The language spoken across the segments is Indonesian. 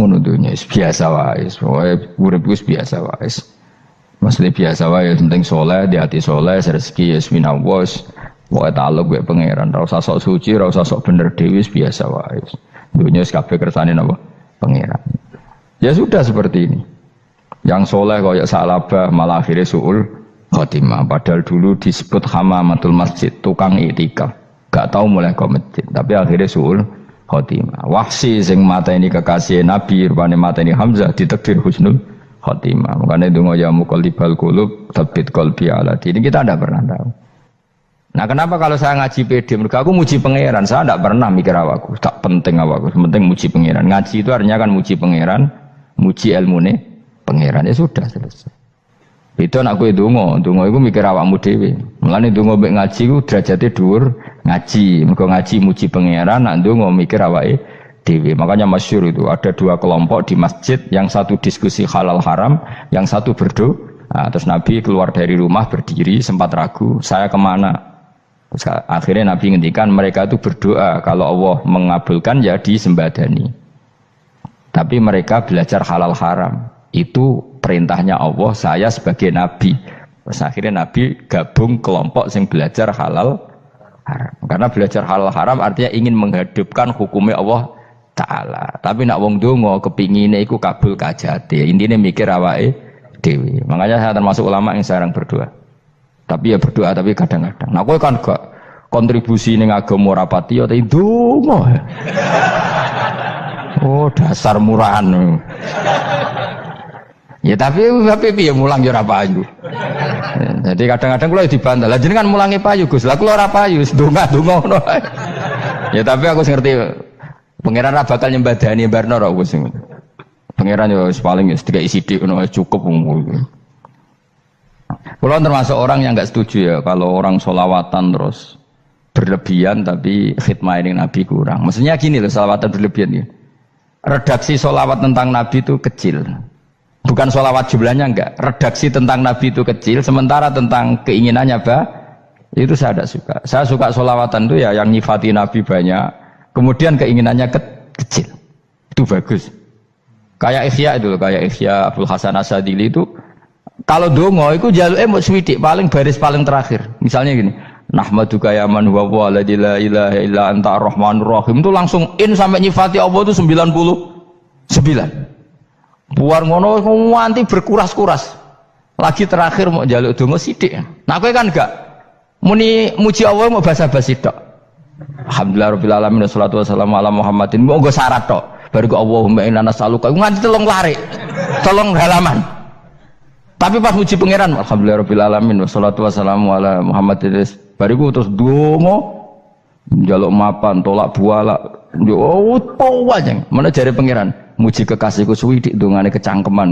ngono dunya biasa wae. Pokoke urip wis biasa wae. Mesti biasa wae penting saleh, di hati saleh, rezeki ya minallah. Pokoke takluk mek pangeran, ora usah sok suci, ora usah sok bener dhewe biasa wae. Dunya wis kabeh kersane napa? Pangeran. Ya sudah seperti ini. Yang soleh kayak Salabah malah akhirnya su'ul khotimah. Padahal dulu disebut hamamatul masjid, tukang itikaf. Gak tahu mulai ke masjid, tapi akhirnya su'ul khotimah. Wahsi sing mata ini kekasih Nabi, rupanya mata ini Hamzah ditakdir husnul khotimah. Makanya dungo ya muqallibal qulub tsabbit qalbi ala dini. Kita tidak pernah tahu. Nah kenapa kalau saya ngaji PD, mereka aku muji pangeran, saya tidak pernah mikir awakku, tak penting awakku, penting muji pangeran. Ngaji itu artinya kan muji pangeran, muji ilmune pangeran, ya sudah selesai. Itu anak gue dungo itu mikir awakmu dewe. Mulane dungo mbek ngaji ku derajate dhuwur ngaji, mergo ngaji muji pangeran, nak dungo mikir awake dewe. Makanya masyhur itu ada dua kelompok di masjid, yang satu diskusi halal haram, yang satu berdoa. Nah, terus Nabi keluar dari rumah berdiri, sempat ragu, saya kemana? Terus akhirnya Nabi ngendikan mereka itu berdoa kalau Allah mengabulkan ya disembadani. Tapi mereka belajar halal haram. Itu perintahnya Allah, saya sebagai Nabi. Terus akhirnya Nabi gabung kelompok yang belajar halal haram. Karena belajar halal haram artinya ingin menghidupkan hukumnya Allah Ta'ala. Tapi nak wong donga kepingine iku kabul kajate. Intine mikir awake dhewe. Makanya saya termasuk ulama yang jarang berdoa. Tapi ya berdoa tapi kadang-kadang. Nah kowe kan gak kontribusi ning agama rapati ya ndonga. Oh dasar murahan. Ya tapi piye mulang ya ora payu. Jadi kadang-kadang kula dibantah. Lah jenengan mulangi payu Gus. Lah kula ora payu, ndonga-ndonga ngono. Ya tapi aku ngerti pangeran ra bakal nyembadani barno ra Gus. Pangeran ya paling sedikit sithik ngono cukup. Kalau termasuk orang yang nggak setuju ya kalau orang sholawatan terus berlebihan tapi khidmah ini Nabi kurang. Maksudnya gini loh, sholawatan berlebihan ya. Redaksi sholawat tentang Nabi itu kecil. Bukan sholawat jumlahnya enggak. Redaksi tentang Nabi itu kecil. Sementara tentang keinginannya itu saya tidak suka. Saya suka sholawatan itu ya yang nyifati Nabi banyak. Kemudian keinginannya kecil. Itu bagus. Kayak Ihya itu, kayak Ihya Abdul Hasan Asadili itu. Kalau dongo itu jaluke mau swidik paling baris paling terakhir. Misalnya gini, nahmaduka ya man huwa waladi la ilaha illa anta arrahmanur rahim, itu langsung in sampai nyifati Allah itu 99. Buar ngono nganti berkuras-kuras. Lagi terakhir mau jaluk dongo sithik. Nah kowe kan enggak muni muji Allah mau basa-basi tok. Alhamdulillahirabbil alamin wassalatu wassalamu ala Muhammadin. Mau nggo syarat tok. Baru ke Allahumma inna nas'aluka nganti telung lari. Telung halaman. Tapi pas muji pangeran, alhamdulillahirabbil alamin wassalatu wassalamu ala Muhammadin. Bariku terus dongo njaluk mapan, tolak buala. Yo opo wae. Mana jare pangeran, muji kekasihku suwidik dongane kecangkeman.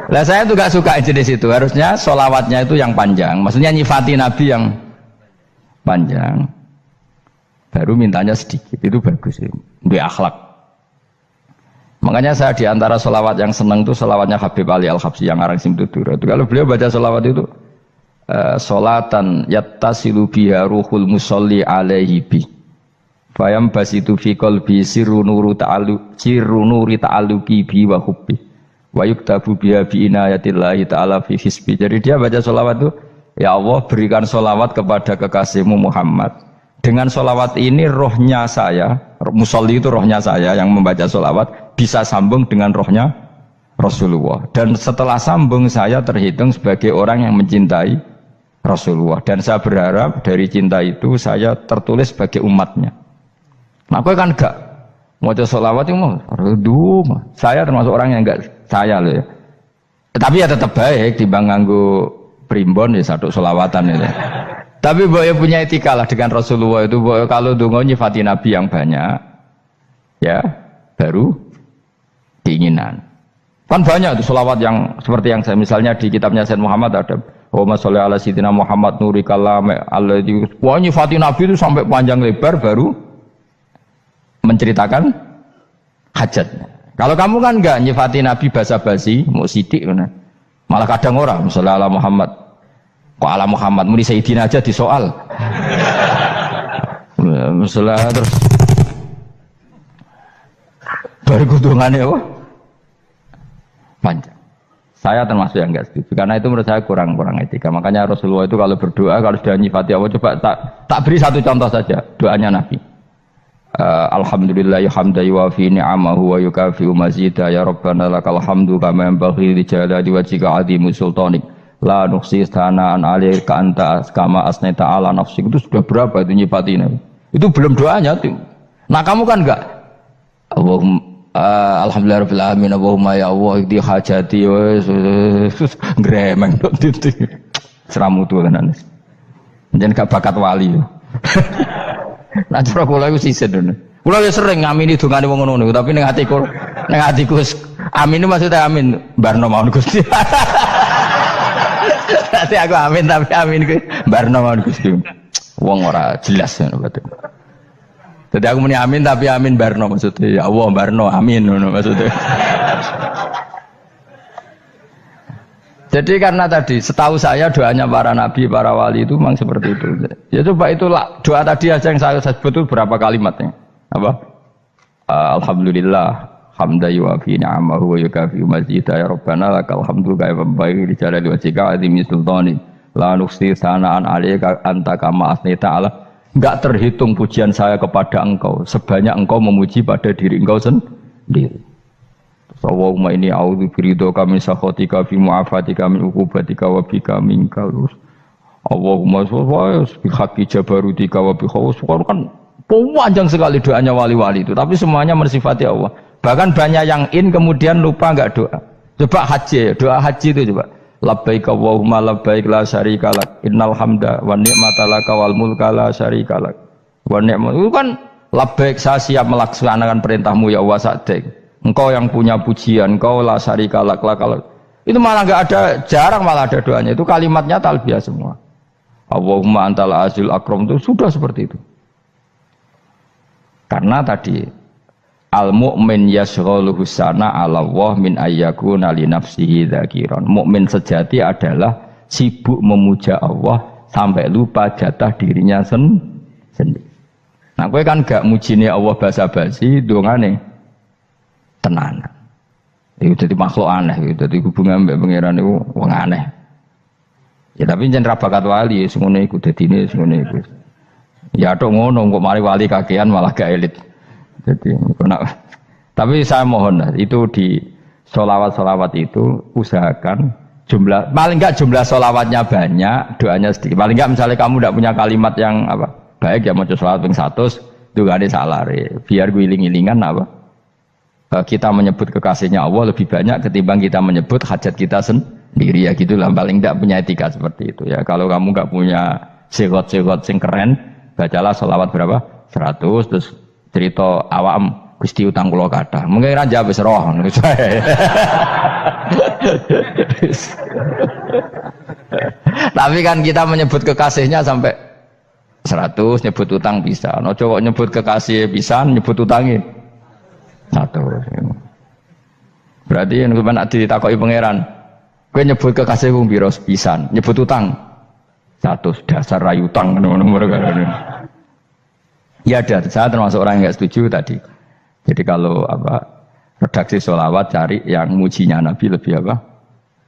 Lah saya tuh gak suka jenis itu. Harusnya sholawatnya itu yang panjang. Maksudnya nyifati Nabi yang panjang. Baru mintanya sedikit. Itu bagus sih. Duwe akhlak. Makanya saya diantara sholawat yang senang itu sholawatnya Habib Ali Al-Habsyi yang arang Simtudur. Kalau beliau baca sholawat itu sholatan yattasilu biha ruhul musolli alaihi bi fayam basitu fi qalbi sirru nuri ta'alluqi bi wa hubbi wa yuktabu biha bi inayatillahi ta'ala fi hisbi. Jadi dia baca sholawat itu, ya Allah berikan sholawat kepada kekasihmu Muhammad. Dengan sholawat ini rohnya saya, musolli itu rohnya saya yang membaca sholawat, bisa sambung dengan rohnya Rasulullah. Dan setelah sambung saya terhitung sebagai orang yang mencintai Rasulullah. Dan saya berharap dari cinta itu saya tertulis sebagai umatnya. Nah aku kan enggak mau sholawat itu mau, saya termasuk orang yang enggak saya loh ya. Tapi ya tetap baik dibanding nganggo primbon ya satu sholawatan ya. Tapi boleh punya etika lah dengan Rasulullah itu. Kalau dongo nyifati Nabi yang banyak, ya baru keinginan. Kan banyak itu sholawat yang seperti yang saya misalnya di kitabnya Sayyid Muhammad ada Allahumma sholli ala sayyidina Muhammad nuri kalam alladzi. Wah nyifati Nabi itu sampai panjang lebar baru menceritakan hajatnya. Kalau kamu kan enggak nyifati Nabi basa-basi, mau sidik kan. Malah kadang orang sholli ala Muhammad. Kok ala Muhammad muni Sayyidina aja disoal. Masalah terus bariku dongane apa? Panjang. Saya termasuk yang enggak setuju karena itu menurut saya kurang etika. Makanya Rasulullah itu kalau berdoa kalau sudah nyifati Allah coba tak beri satu contoh saja doanya Nabi. Alhamdulillah hamdan yuwafi ni'amahu wa yukafi'u mazidah ya rabbana lakal hamdu kama yanbaghi li jalali wajhika 'azimi sultanik la nuhsi sana'an 'alaika anta kama asnaita 'ala nafsik. Itu sudah berapa itu nyifatina? Itu belum doanya tuh. Nah kamu kan enggak Allahumma alhamdulillahirabbil alamin Allahumma ya Allah di hajati wis gremeng titik seramu tuh kan jeneng gak bakat wali. Nah cara kula iku sisen ngono. Kula wis sering ngamini dongane wong ngono tapi ning atiku amin maksudnya amin barno mawon Gusti. Dadi aku amin tapi amin kuwi barno mawon Gusti. Wong ora jelas ngono betul. Jadi aku muni amin tapi amin barno maksudnya ya Allah barno amin maksudnya. Jadi karena tadi setahu saya doanya para nabi, para wali itu memang seperti itu. Ya coba itulah doa tadi aja yang saya sebut itu berapa kalimatnya? Apa? Alhamdulillah hamdan yuwafi ni'amahu wa yukafi'u mazidah ya rabbana lakal hamdu kama yanbaghi li jalali wajhika 'azimi sultanik la nuhsi sana'an 'alaika anta kama asnaita 'ala. Enggak terhitung pujian saya kepada engkau sebanyak engkau memuji pada diri engkau sendiri. Allahumma inni a'udzu biridhoka min sakhatika fi mu'afatika min uqubatika wa bika minkal. Allahumma sholli bi haqqi jabarutika wa bi khawsika. Kan panjang sekali doanya wali-wali itu, tapi semuanya mensifati Allah. Bahkan banyak yang kemudian lupa enggak doa. Coba haji, doa haji itu coba. Labbaik Allahumma labbaik la syarika lak innal hamda wa ni'mata laka wal mulka la syarika lak wa ni'mat. Itu kan labbaik saya siap melaksanakan perintahmu ya Allah sa'dik. Engkau yang punya pujian, engkau la syarika lak lakal. Itu malah enggak ada, jarang malah ada doanya. Itu kalimatnya talbiyah semua. Allahumma antal azil akram itu sudah seperti itu. Karena tadi al mu'min yashghaluhu sana 'ala Allah min ayyakuna li nafsihi dzakiran. Mukmin sejati adalah sibuk memuja Allah sampai lupa jatah dirinya sendiri. Nah, kowe kan gak mujine Allah basa-basi, dongane tenanan. Itu jadi makhluk aneh, itu jadi hubungan mbek pangeran itu wong aneh. Ya tapi jen ra bakat wali, semono iku dadine semono iku. Ya tok ngono kok mari wali kakean malah gak elit. Jadi tapi saya mohon itu di sholawat itu usahakan jumlah paling enggak jumlah sholawatnya banyak, doanya sedikit. Paling enggak misalnya kamu tidak punya kalimat yang apa baik ya mau sholawat ping 100 itu gak ada salah biar guling-gilingan apa kita menyebut kekasihnya Allah lebih banyak ketimbang kita menyebut hajat kita sendiri ya gitulah. Paling enggak punya etika seperti itu ya. Kalau kamu enggak punya sigot-sigot sing keren, bacalah sholawat berapa 100 terus cerita awam Gusti utang kula kathah. Mungkin ra jawab wis roh. Tapi kan kita menyebut kekasihnya sampai 100, nyebut utang bisa. No coba nyebut kekasih pisan, nyebut utangnya 100. Berarti yang sampeyan ditakoki pangeran, kowe nyebut kekasih wong pira pisan, nyebut utang 100 dasar rayu utang ngono-ngono. Ya ada, saya termasuk orang yang nggak setuju tadi. Jadi kalau redaksi sholawat cari yang mujinya Nabi lebih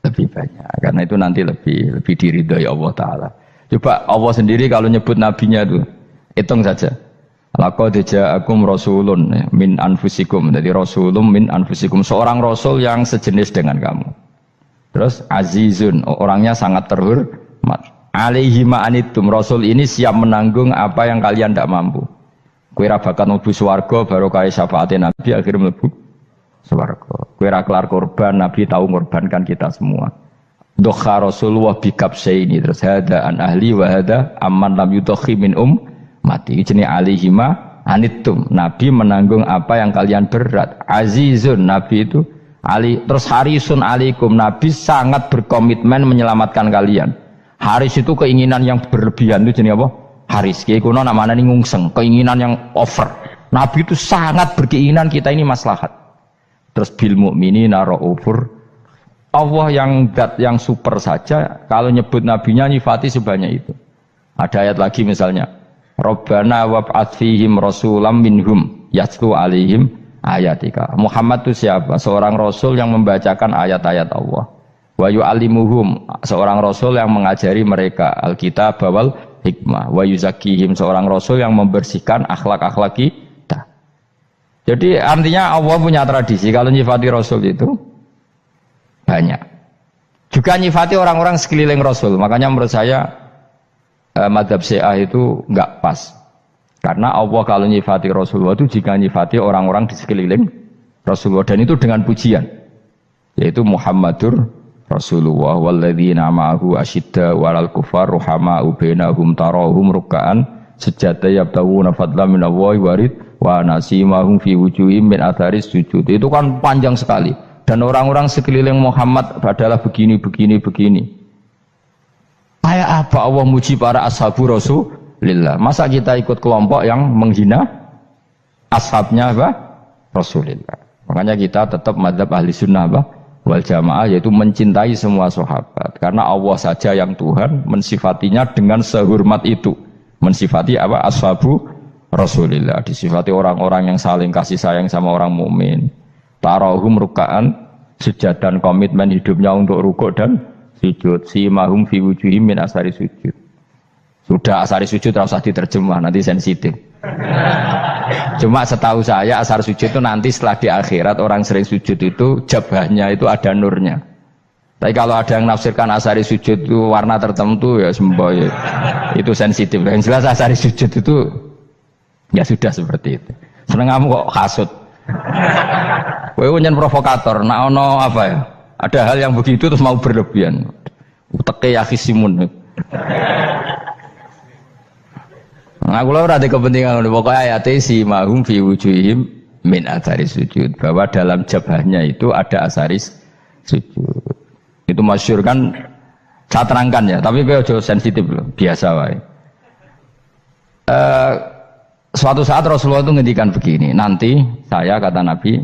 lebih banyak, karena itu nanti lebih diridhoi Allah Taala. Coba Allah sendiri kalau nyebut nabinya itu hitung saja. Laqad ja'akum rasulun min anfusikum. Jadi rasulun min anfusikum, seorang rasul yang sejenis dengan kamu. Terus azizun, orangnya sangat terhormat. Alaihi ma'anitum, rasul ini siap menanggung apa yang kalian tidak mampu. Kowe ra bakal mlebu swarga baru kaya syafaate Nabi akhirnya mlebu swarga. Kowe ra kelar korban, Nabi tahu mengorbankan kita semua. Dokha Rasulullah bikabsaini, terus hada an ahli wa hada amman lam yudokhi min mati. Jenenge alihima anittum, Nabi menanggung apa yang kalian berat. Azizun, Nabi itu ali, terus harisun alaikum, Nabi sangat berkomitmen menyelamatkan kalian. Haris itu keinginan yang berlebihan, itu jenenge apa? Haris, kiai kuno namanya ini ngungseng, keinginan yang over. Nabi itu sangat berkeinginan kita ini maslahat. Terus bil mukminina raufur, Allah yang super saja kalau nyebut nabinya nyifati sebanyak itu. Ada ayat lagi misalnya, Rabbana wab'ats fihim rasulam minhum yatlu alaihim ayatika. Muhammad itu siapa? Seorang rasul yang membacakan ayat-ayat Allah. Wa yu'allimuhum, seorang rasul yang mengajari mereka alkitab wal hikmah. Wa yuzakkihim, seorang rasul yang membersihkan akhlak-akhlak kita. Jadi artinya Allah punya tradisi kalau nyifati rasul itu banyak. Juga nyifati orang-orang sekeliling rasul. Makanya menurut saya madhab Syiah itu enggak pas. Karena Allah kalau nyifati Rasulullah itu jika nyifati orang-orang di sekeliling Rasulullah, dan itu dengan pujian, yaitu Muhammadur Rasulullah walladzina ma'ahu asyidda walal kufar ruhama'u bainahum tarahum ruk'an sujada yabtaguna fadlan minallahi warid wa nasimahum fi wujuhim min atharis sujud. Itu kan panjang sekali, dan orang-orang sekeliling Muhammad adalah begini. Kayak apa Allah muji para ashabu Rasulillah? Masa kita ikut kelompok yang menghina ashabnya apa? Rasulillah. Makanya kita tetap madzhab ahli sunnah apa? Wal jamaah, yaitu mencintai semua sahabat. Karena Allah saja yang Tuhan mensifatinya dengan sehormat itu. Mensifati apa? Ashabu Rasulillah. Disifati orang-orang yang saling kasih sayang sama orang mukmin. Tarahum ruk'an, sujud dan komitmen hidupnya untuk rukuk dan sujud. Simahum fi wujuhim min asari sujud. Sudah asari sujud tidak usah diterjemah, nanti sensitif. Cuma setahu saya asar sujud itu nanti setelah di akhirat orang sering sujud itu jabahnya itu ada nurnya. Tapi kalau ada yang nafsirkan asari sujud itu warna tertentu ya semboy, itu sensitif. Yang jelas asari sujud itu ya sudah seperti itu. Seneng kamu kok hasut. Kowe nyen provokator, nak ono apa ya? Ada hal yang begitu terus mau berlebihan. Uteke ya khisimun. Aku ora ada kepentingan pokoknya ayat si mahum fi wujuhim min athari sujud, bahwa dalam jabahnya itu ada asaris sujud. Itu masyhur kan, saya terangkan ya, tapi ojo sensitif loh, biasa wae. Suatu saat Rasulullah itu ngendikan begini, nanti saya kata Nabi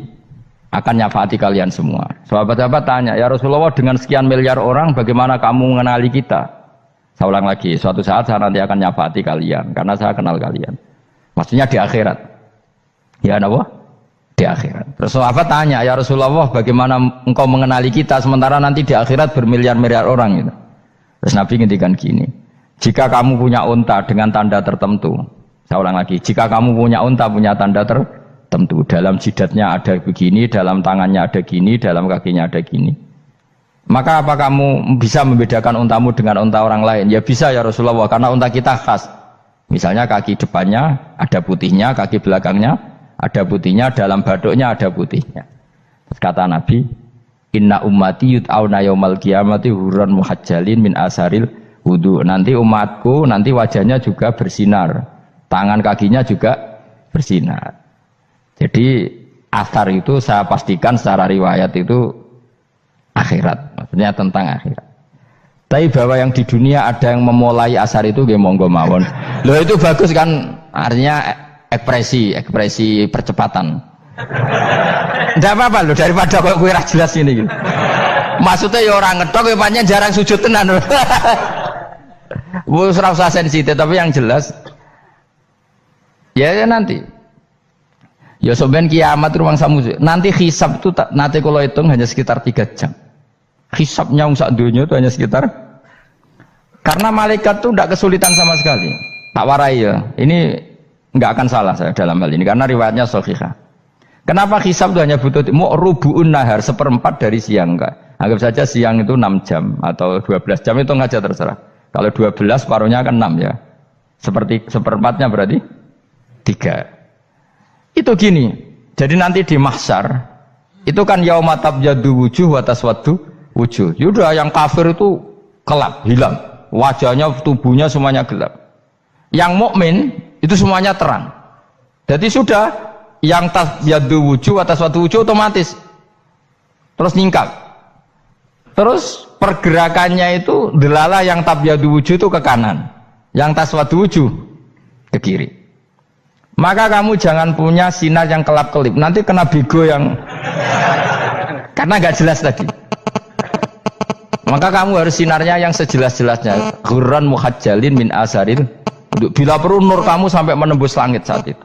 akan nyafaati kalian semua. Sahabat-sahabat tanya, ya Rasulullah dengan sekian miliar orang bagaimana kamu mengenali kita? Saya ulang lagi, suatu saat saya nanti akan nyafaati kalian karena saya kenal kalian. Maksudnya di akhirat. Ya Allah, di akhirat. Terus sahabat tanya, ya Rasulullah bagaimana engkau mengenali kita sementara nanti di akhirat bermiliar-miliar orang gitu. Terus Nabi ngendikan gini, jika kamu punya unta dengan tanda tertentu, saya ulang lagi, jika kamu punya unta punya tanda tertentu, dalam jidatnya ada begini, dalam tangannya ada gini, dalam kakinya ada gini, maka apa kamu bisa membedakan untamu dengan unta orang lain? Ya bisa ya Rasulullah, karena unta kita khas. Misalnya kaki depannya ada putihnya, kaki belakangnya ada putihnya, dalam baduknya ada putihnya. Terus kata Nabi, inna ummati yud'auna yaumal qiyamati hurran muhajjalin min asaril wudu. Nanti umatku nanti wajahnya juga bersinar, tangan kakinya juga bersinar. Jadi asar itu saya pastikan secara riwayat itu akhirat, maksudnya tentang akhirat. Tapi bahwa yang di dunia ada yang memulai asar itu nggih monggo mawon. Loh itu bagus kan, artinya ekspresi percepatan. Ndak apa-apa loh, daripada kok kowe ra jelas ini gitu. Maksudnya ya orang ngetok kowe pancen jarang sujud tenan. Wis ora usah sensitif, tapi yang jelas ya nanti. Ya soben kiamat ruang samu. Nanti hisab itu nanti kalau hitung hanya sekitar 3 jam. Hisabnya sak dunia itu hanya sekitar, karena malaikat itu tidak kesulitan sama sekali. Tak warai ya. Ini nggak akan salah saya dalam hal ini karena riwayatnya sahihah. Kenapa hisab itu hanya butuh rubu'un nahar, 1/4 dari siang enggak? Anggap saja siang itu 6 jam atau 12 jam, itu aja terserah. Kalau 12 paruhnya kan 6 ya. Seperti 1/4-nya berarti 3. Itu gini. Jadi nanti di mahsyar itu kan yauma tabyaddu wujuh wa taswaddu wujuh. Yaudah yang kafir itu gelap, hilang. Wajahnya, tubuhnya semuanya gelap. Yang mukmin itu semuanya terang. Jadi sudah yang tabyaddu wujuh wa taswaddu wujuh otomatis terus nyingkap. Terus pergerakannya itu delala yang tabyaddu wujuh itu ke kanan, yang taswaddu wujuh ke kiri. Maka kamu jangan punya sinar yang kelap-kelip, nanti kena bego yang karena nggak jelas tadi. Maka kamu harus sinarnya yang sejelas-jelasnya. Ghurran muhajjalin min asaril. Bila perlu nur kamu sampai menembus langit saat itu.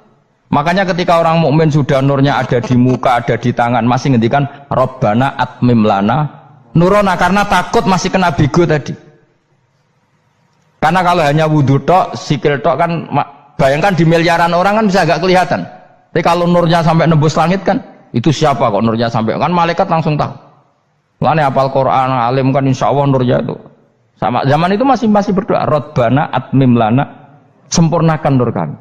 Makanya ketika orang mukmin sudah nurnya ada di muka, ada di tangan, masih ngendikan Rabbana atmim lana nurona, karena takut masih kena bigo tadi. Karena kalau hanya wudhu tok, sikil tok kan, bayangkan di miliaran orang kan bisa agak kelihatan. Tapi kalau nurnya sampai nembus langit kan, itu siapa kok nurnya sampai, kan malaikat langsung tahu. Lani apal Quran, alim kan insya Allah nurnya itu. Sama zaman itu masih berdoa, Rabbana atmim lana, sempurnakan nur kami.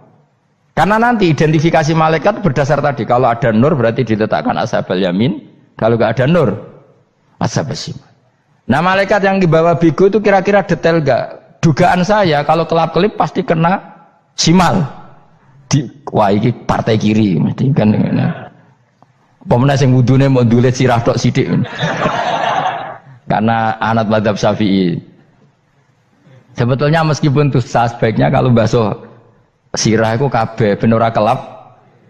Karena nanti identifikasi malaikat berdasar tadi, kalau ada nur berarti diletakkan ashabal yamin, kalau nggak ada nur, ashabal shimal. Nah malaikat yang dibawa bigo itu kira-kira detail nggak? Dugaan saya kalau kelap-kelip pasti kena simal. Wah ini partai kiri mesti kan. Pemenang yang wudune mau dulet sirah tok sidik. Karena anak madhab Syafi'i. Sebetulnya meskipun itu sebaiknya kalau basuh sirah itu kabeh ben ora kelap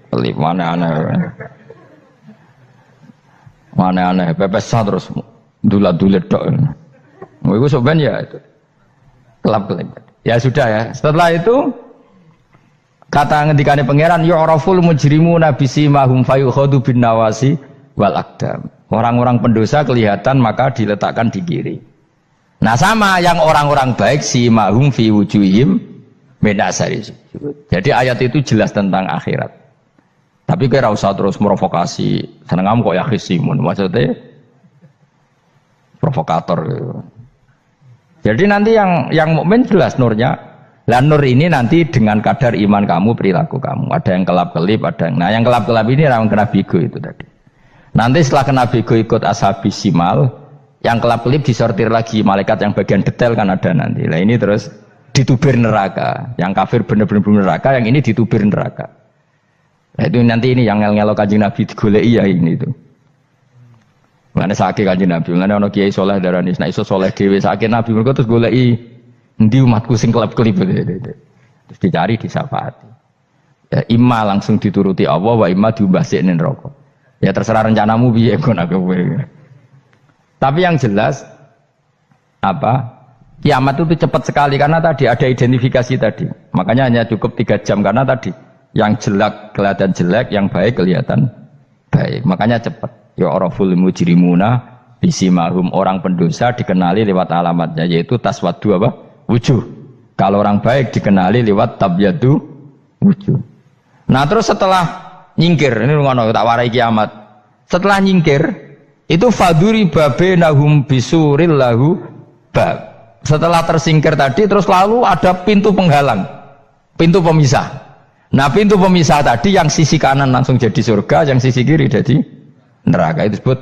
kelip mana aneh pepes terus dulat-dulet tok. Iku soben ya itu. Kelap-kelip. Ya sudah ya. Setelah itu kata ngendikane pangeran yu'raful mujrimuna bisimahum fayukhadu bin nawasi wal aqdam. Orang-orang pendosa kelihatan maka diletakkan di kiri. Nah sama yang orang-orang baik simahum fi wujuhim min asari sujud. Jadi ayat itu jelas tentang akhirat. Tapi kira usah terus provokasi. Seneng kamu kok ya khisimun. Maksudnya provokator gitu. Jadi nanti yang mukmin jelas nurnya. Lah nur ini nanti dengan kadar iman kamu, perilaku kamu. Ada yang kelap-kelip, ada yang. Nah yang kelap-kelip ini orang kena bigo itu tadi. Nanti setelah kena bigo ikut ashabis simal, yang kelap-kelip disortir lagi malaikat yang bagian detail kan ada nanti. Nah ini terus ditubir neraka. Yang kafir benar-benar neraka, yang ini ditubir neraka. Nah itu nanti ini yang ngel-ngelo Kanjeng Nabi digoleki ya ini itu. Mana sakit Kanjeng Nabi, mana ono kiai soleh darani, nek iso soleh dhewe sakit Nabi mergo terus goleki endi umatku sing kelap-kelip terus dicari disafaati. Ya imma langsung dituruti Allah wa imma diumbasik ning neraka. Ya terserah rencanamu piye kon aku. Tapi yang jelas apa? Kiamat itu cepat sekali karena tadi ada identifikasi tadi. Makanya hanya cukup 3 jam karena tadi yang jelek kelihatan jelek, yang baik kelihatan baik. Makanya cepat. Ya araful mujrimuna bisimahum, orang pendosa dikenali lewat alamatnya yaitu taswaddu apa? Wujuh. Kalau orang baik dikenali lewat tabyadu wujuh. Nah terus setelah nyingkir, ini ngono tak warai kiamat. Setelah nyingkir itu faduri babenahum bisuril lahu bab. Setelah tersingkir tadi terus lalu ada pintu penghalang, pintu pemisah. Nah pintu pemisah tadi yang sisi kanan langsung jadi surga, yang sisi kiri jadi neraka. Itu disebut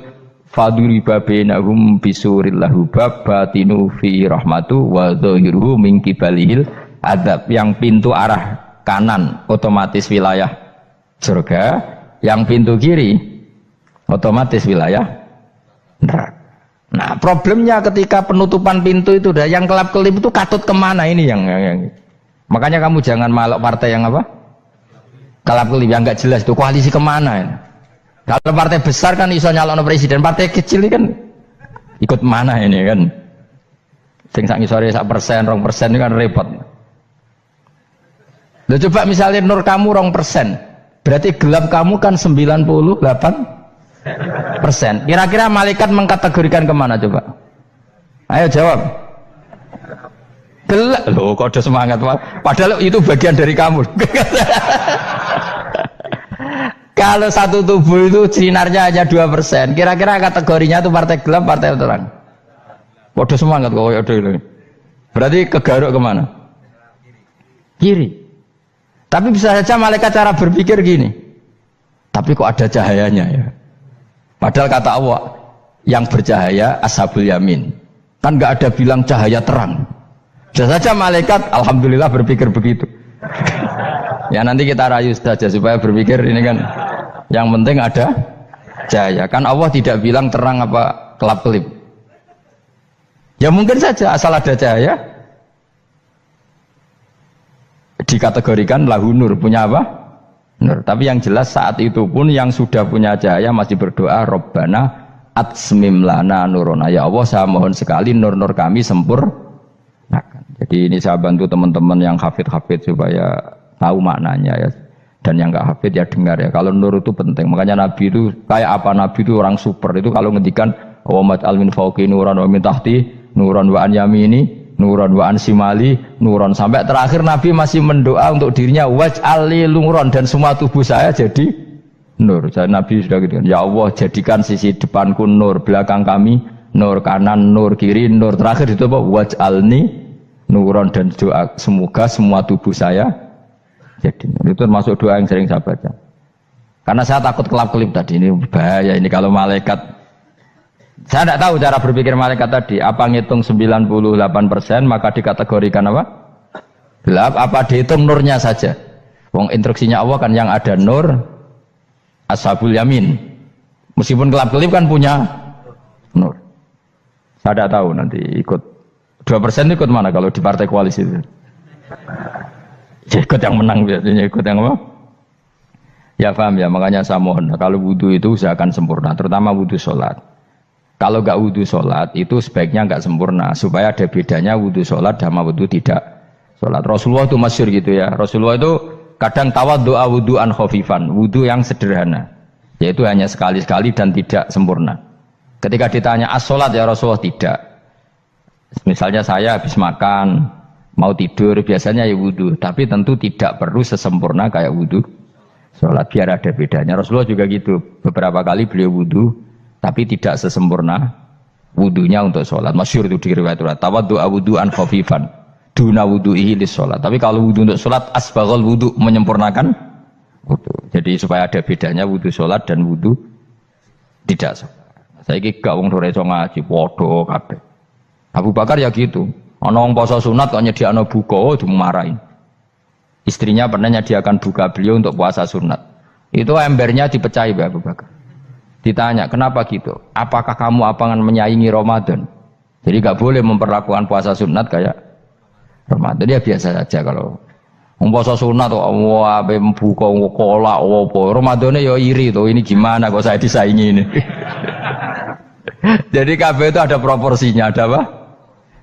faduri babenahum bisuril lahu bab batinu fi rahmatu wa dhahiruhu min qibalihil adzab. Yang pintu arah kanan otomatis wilayah surga, yang pintu kiri otomatis wilayah neraka. Nah problemnya ketika penutupan pintu itu dah yang kelap-kelip itu katut kemana ini yang makanya kamu jangan malak partai yang apa kelap-kelip yang nggak jelas itu koalisi kemana ini. Kalau partai besar kan iso nyalon presiden, partai kecil ini kan ikut mana ini kan sing sak ngisore 1%, 2% ini kan repot. Loh coba misalnya nur kamu 2%. Berarti gelap kamu kan 98%. Kira-kira malaikat mengkategorikan kemana coba? Ayo jawab. Gelap. Loh kode semangat Pak. Padahal itu bagian dari kamu. Kalau satu tubuh itu sinarnya hanya 2%. Kira-kira kategorinya itu partai gelap, partai terang. Kode semangat kok ini. Berarti kegaruk kemana? Kiri. Tapi bisa saja malaikat cara berpikir gini. Tapi kok ada cahayanya ya? Padahal kata Allah, yang bercahaya ashabul yamin. Kan nggak ada bilang cahaya terang. Bisa saja malaikat, alhamdulillah berpikir begitu. Ya nanti kita rayu saja supaya berpikir ini kan. Yang penting ada cahaya. Kan Allah tidak bilang terang apa kelap-kelip. Ya mungkin saja asal ada cahaya. Dikategorikan lahu nur, punya apa? Nur. Tapi yang jelas saat itu pun yang sudah punya cahaya masih berdoa Rabbana atsmim lana nurona. Ya Allah saya mohon sekali nur-nur kami sempurnakan. Jadi ini saya bantu teman-teman yang hafid-hafid supaya tahu maknanya ya. Dan yang nggak hafid ya dengar ya. Kalau nur itu penting. Makanya Nabi itu kayak apa? Nabi itu orang super. Itu kalau ngendikan wa maj'al min fawqi nuran wa min tahti nuran wa an yamini nuran wa an simali nuran, sampai terakhir Nabi masih mendoa untuk dirinya waj'al li nuran, dan semua tubuh saya jadi nur. Jadi Nabi sudah gitu kan. Ya Allah, jadikan sisi depanku nur, belakang kami nur, kanan nur, kiri nur. Terakhir itu apa? Waj'alni nuran, dan doa semoga semua tubuh saya jadi nur. Itu termasuk doa yang sering saya baca. Karena saya takut kelap-kelip tadi, ini bahaya ini kalau malaikat. Saya tidak tahu cara berpikir malaikat tadi. Apa ngitung 98% maka dikategorikan apa? Gelap. Apa dihitung nurnya saja? Wong instruksinya Allah kan yang ada nur ashabul yamin. Meskipun kelap-kelip kan punya nur. Saya tidak tahu nanti ikut 2% ikut mana kalau di partai koalisi itu. Ya, ikut yang menang biasanya, ikut yang apa? Ya paham ya, makanya saya mohon kalau wudhu itu usahakan sempurna, terutama wudhu sholat. Kalau nggak wudhu sholat itu sebaiknya nggak sempurna, supaya ada bedanya wudhu sholat sama wudhu tidak sholat. Rasulullah itu masyhur gitu ya. Rasulullah itu kadang tawaddu'a wudhu'an khafifan, wudhu yang sederhana, yaitu hanya sekali-sekali dan tidak sempurna. Ketika ditanya as-sholat ya Rasulullah, tidak. Misalnya saya habis makan, mau tidur, biasanya ya wudhu, tapi tentu tidak perlu sesempurna kayak wudhu sholat, biar ada bedanya. Rasulullah juga gitu, beberapa kali beliau wudhu tapi tidak sesempurna wudhunya untuk sholat. Masyhur itu di riwayat tawaddu'a wudhu'an khafifan duna wudhu'ihi lis sholat. Tapi kalau wudhu untuk sholat asbaghal wudhu, menyempurnakan wudhu. Jadi supaya ada bedanya wudhu sholat dan wudhu tidak sholat. Saya gak wong sore iso ngaji podo kabeh. Abu Bakar ya gitu. Ana wong poso sunat kok nyediakno buka dimarahin. Istrinya pernah nyediakan buka beliau untuk puasa sunat. Itu embernya dipecahi Abu Bakar. Ditanya, kenapa gitu? Apakah kamu akan menyaingi Ramadan? Jadi gak boleh memperlakukan puasa sunat kayak Ramadan. Dia biasa saja kalau puasa sunat wah buka kolak apa. Ramadannya ya iri tuh, ini gimana kok saya disaingi ini. Jadi kabeh itu ada proporsinya, ada apa?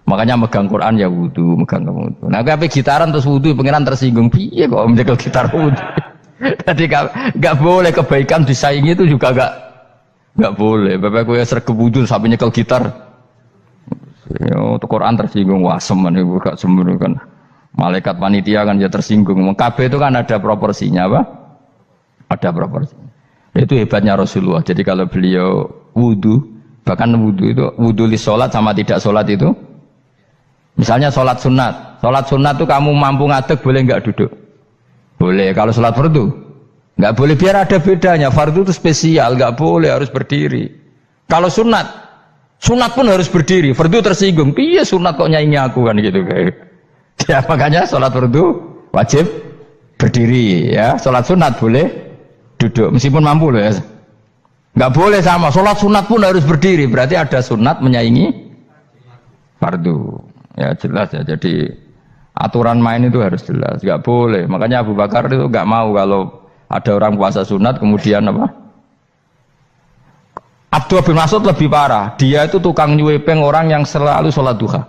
Makanya megang Quran ya wudu, megang wudu. Nah kabeh gitaran terus wudu, pengiran tersinggung. Piye kok menjegal gitar wudu? Jadi gak boleh kebaikan disaingi, itu juga gak boleh. Bapak gue sergap wudu sampai nyekel gitar. Yo Quran tersinggung, wah semen ibu gak sembunyi kan. Malaikat panitia kan ya tersinggung. Kabeh itu kan ada proporsinya apa? Ada proporsinya. Itu hebatnya Rasulullah. Jadi kalau beliau wudu, bahkan wudu itu wudu li sholat sama tidak sholat itu. Misalnya sholat sunat itu kamu mampu ngadeg boleh nggak duduk? Boleh. Kalau sholat fardu nggak boleh, biar ada bedanya. Fardu itu spesial, nggak boleh, harus berdiri. Kalau sunat pun harus berdiri. Fardu tersinggung, iya sunat kok nyaingi aku kan gitu kayak. Ya makanya sholat fardu wajib berdiri ya. Sholat sunat boleh duduk meskipun mampu loh ya. Nggak boleh sama. Sholat sunat pun harus berdiri. Berarti ada sunat menyaingi fardu. Ya jelas ya, jadi aturan main itu harus jelas, nggak boleh. Makanya Abu Bakar itu nggak mau kalau ada orang puasa sunat kemudian apa? Abdullah bin Mas'ud lebih parah, dia itu tukang nyuepeng orang yang selalu sholat duha.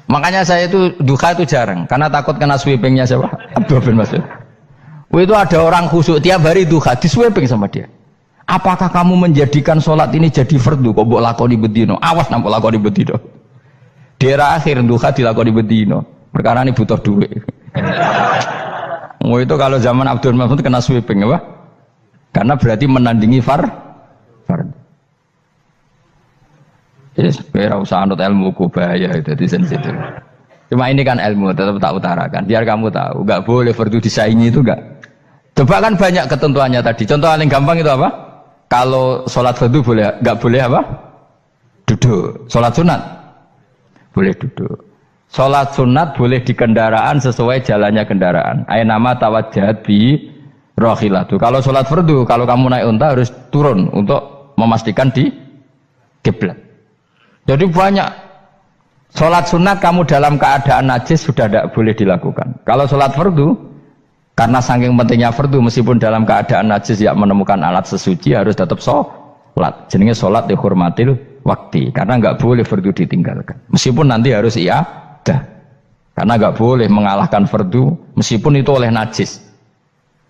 Makanya saya itu duha itu jarang, karena takut kena sweepingnya siapa? Abdullah bin Mas'ud. Itu ada orang khusyuk tiap hari duha, disweeping sama dia. Apakah kamu menjadikan sholat ini jadi fardu? Kok mbok lakoni bedino? Awas nampak lakoni bedino. Daerah akhir duha dilakoni bedino. Perkara ini butuh duit. Itu kalau zaman Abdul Mahmud kena sweeping apa? Karena berarti menandingi fardu. Jadi biar usah anut ilmu ku bahaya itu di sensitif. Cuma ini kan ilmu tetap tak utarakan. Biar kamu tahu, nggak boleh fardu disaingi itu nggak. Coba kan banyak ketentuannya tadi. Contoh paling gampang itu apa? Kalau sholat fardu boleh, nggak boleh apa? Duduk. Sholat sunat boleh duduk. Sholat sunat boleh di kendaraan sesuai jalannya kendaraan. Aynama tawajjahat bi rohilatu. Kalau sholat fardu, kalau kamu naik unta harus turun untuk memastikan di kiblat. Jadi banyak sholat sunat kamu dalam keadaan najis sudah tidak boleh dilakukan. Kalau sholat fardu, karena saking pentingnya fardu, meskipun dalam keadaan najis ya menemukan alat sesuci harus tetap sholat. Jenenge sholat dihormatil waktu, karena nggak boleh fardu ditinggalkan. Meskipun nanti harus iadah, Karena nggak boleh mengalahkan fardu meskipun itu oleh najis.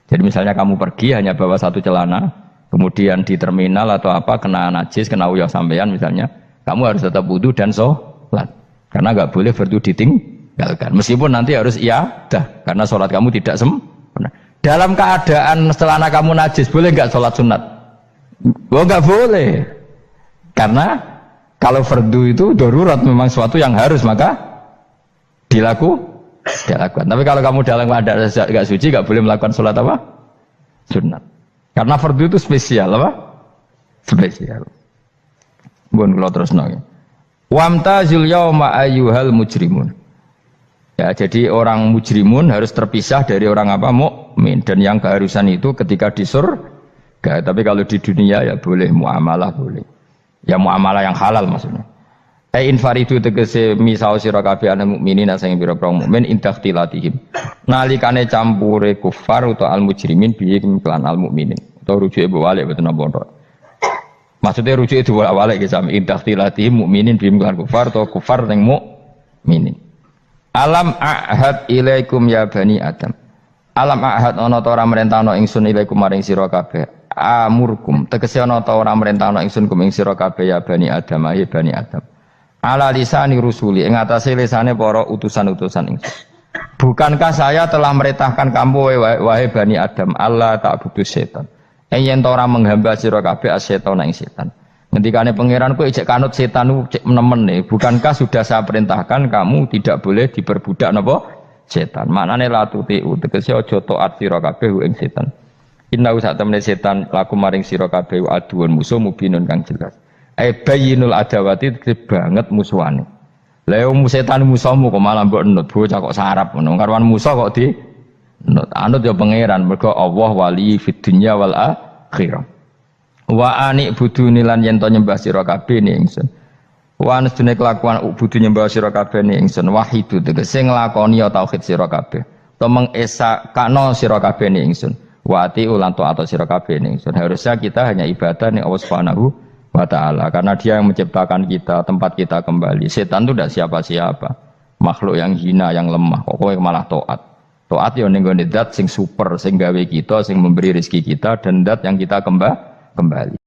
Jadi misalnya kamu pergi hanya bawa satu celana, kemudian di terminal atau apa kena najis, kena uyah sampean misalnya, kamu harus tetap wudu dan sholat. Karena nggak boleh fardu ditinggalkan. Meskipun nanti harus dah, karena sholat kamu tidak sempurna. Dalam keadaan celana kamu najis, boleh nggak sholat sunat? Oh nggak boleh. Karena kalau fardu itu darurat memang suatu yang harus maka dilakukan. Tapi kalau kamu dalam keadaan nggak suci, nggak boleh melakukan sholat apa? Sunat. Karena fardu itu spesial apa? Spesial. Bun kalau terus nol. Wamtazul yauma ayyuhal mujrimun. Ya, jadi orang mujrimun harus terpisah dari orang apa? Mukmin. Dan yang keharusan itu ketika di surga. Tapi kalau di dunia ya boleh muamalah boleh. Ya muamalah yang halal maksudnya. Infaridu tegese misau sira kabeh ana mukminin sing pira-pira mukmin intakhtilatihim. Nalikane campure kufar utawa al mujrimin bi iklan al mukminin. Utawa rujuke balik boten napa. Maksudnya rujuke diwalik ge sami intakhtilatihim mukminin bi iklan kufar utawa kufar ning mukminin. Alam ahad ilaikum ya bani Adam. Alam ahad ana ta ora merentano ingsun ilaikum maring sira kabeh. Amurkum tegese ana ta ora merentano ingsun kum ing sira kabeh ya bani Adam ya bani Adam. Ala lisani rusuli ing atase lisane para utusan-utusan ingsun. Bukankah saya telah merintahkan kamu wahai Bani Adam Allah ta'budu setan. Yen ora menghamba sira kabeh asetan ing setan. Ngendikane pangeran kowe ijek kanut setan cek nemen nih. Bukankah sudah saya perintahkan kamu tidak boleh diperbudak napa setan. Maknane la tutiu tegese aja taat sira kabeh ing setan. Inna sak temene setan laku maring sira kabeh aduun musuh mubinun kang jelas. Bayinul adawati banget musuhane. Lah setan musuhmu kok malah mbok nut bocah kok sarap ngono. Karwan musuh kok di nut. Anut ya pangeran mergo Allah wali fid dunya wal akhirah. Wa ani buduni lan yen to nyembah sira kabeh ning ingsun. Wa anstune kelakuan budu nyembah sira kabeh ning ingsun wahidu tegese nglakoni tauhid sira kabeh. To mengesakno sira kabeh ning ingsun. Wa ati ulan to atau sira kabeh ning ingsun. Harusnya kita hanya ibadah ning Allah Subhanahu wa ta'ala karena dia yang menciptakan kita, tempat kita kembali. Setan itu tidak siapa-siapa, makhluk yang hina, yang lemah. Pokoknya malah taat ya ning gone zat sing super, sing gawe kita, sing memberi rezeki kita dan zat yang kita kembali.